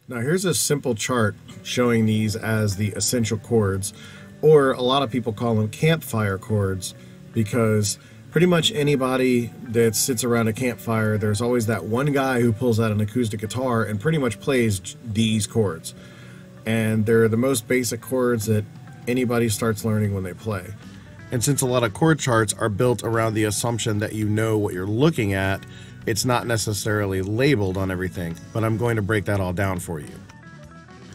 Now here's a simple chart showing these as the essential chords, or a lot of people call them campfire chords, because pretty much anybody that sits around a campfire, there's always that one guy who pulls out an acoustic guitar and pretty much plays these chords. And they're the most basic chords that anybody starts learning when they play. And since a lot of chord charts are built around the assumption that you know what you're looking at, it's not necessarily labeled on everything, but I'm going to break that all down for you.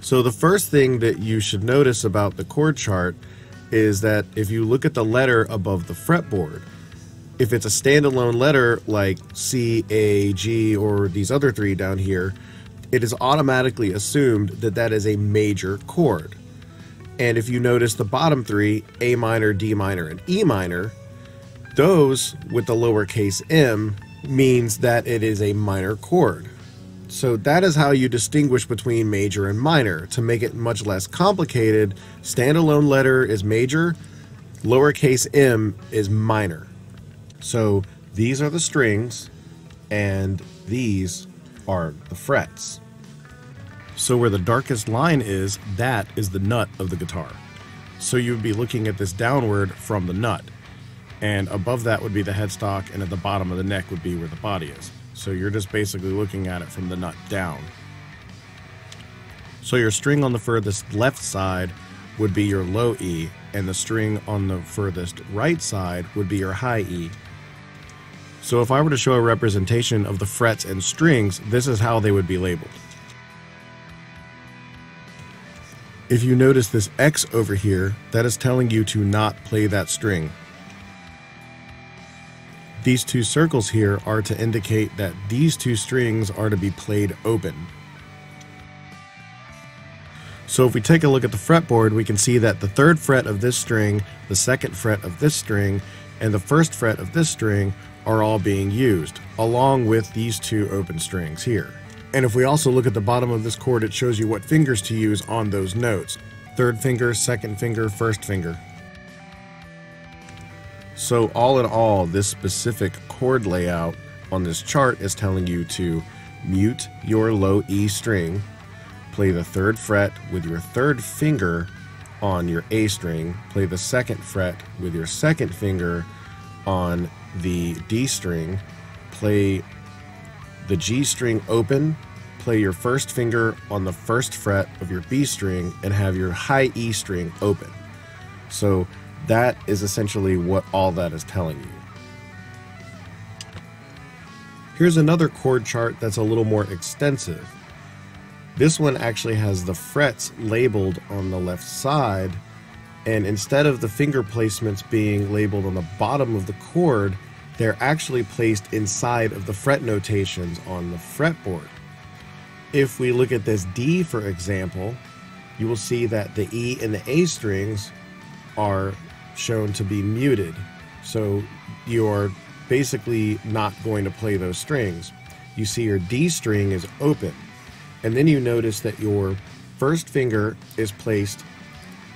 So the first thing that you should notice about the chord chart is that if you look at the letter above the fretboard, if it's a standalone letter like C, A, G, or these other three down here, it is automatically assumed that that is a major chord. And if you notice the bottom three, A minor, D minor, and E minor, those with the lowercase m means that it is a minor chord. So that is how you distinguish between major and minor. To make it much less complicated, standalone letter is major, lowercase m is minor. So these are the strings, and these are the frets. So where the darkest line is, that is the nut of the guitar. So you would be looking at this downward from the nut. And above that would be the headstock, and at the bottom of the neck would be where the body is. So you're just basically looking at it from the nut down. So your string on the furthest left side would be your low E, and the string on the furthest right side would be your high E. So if I were to show a representation of the frets and strings, this is how they would be labeled. If you notice this X over here, that is telling you to not play that string. These two circles here are to indicate that these two strings are to be played open. So if we take a look at the fretboard, we can see that the third fret of this string, the second fret of this string, and the first fret of this string are all being used, along with these two open strings here. And if we also look at the bottom of this chord, it shows you what fingers to use on those notes. Third finger, second finger, first finger. So all in all, this specific chord layout on this chart is telling you to mute your low E string, play the third fret with your third finger on your A string, play the second fret with your second finger on the D string, play the G string open, play your first finger on the first fret of your B string, and have your high E string open. So that is essentially what all that is telling you. Here's another chord chart that's a little more extensive. This one actually has the frets labeled on the left side, and instead of the finger placements being labeled on the bottom of the chord, they're actually placed inside of the fret notations on the fretboard. If we look at this D, for example, you will see that the E and the A strings are shown to be muted. So you're basically not going to play those strings. You see your D string is open. And then you notice that your first finger is placed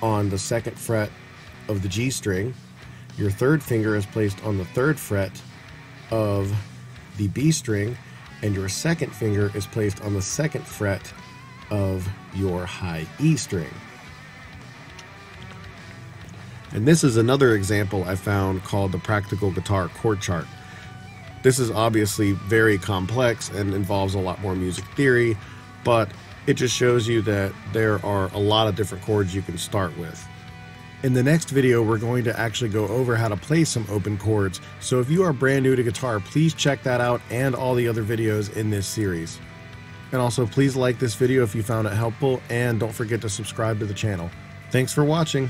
on the second fret of the G string. Your third finger is placed on the third fret of the B string, and your second finger is placed on the second fret of your high E string. And this is another example I found called the Practical Guitar Chord Chart. This is obviously very complex and involves a lot more music theory, but it just shows you that there are a lot of different chords you can start with. In the next video, we're going to actually go over how to play some open chords. So if you are brand new to guitar, please check that out and all the other videos in this series. And also, please like this video if you found it helpful, and don't forget to subscribe to the channel. Thanks for watching.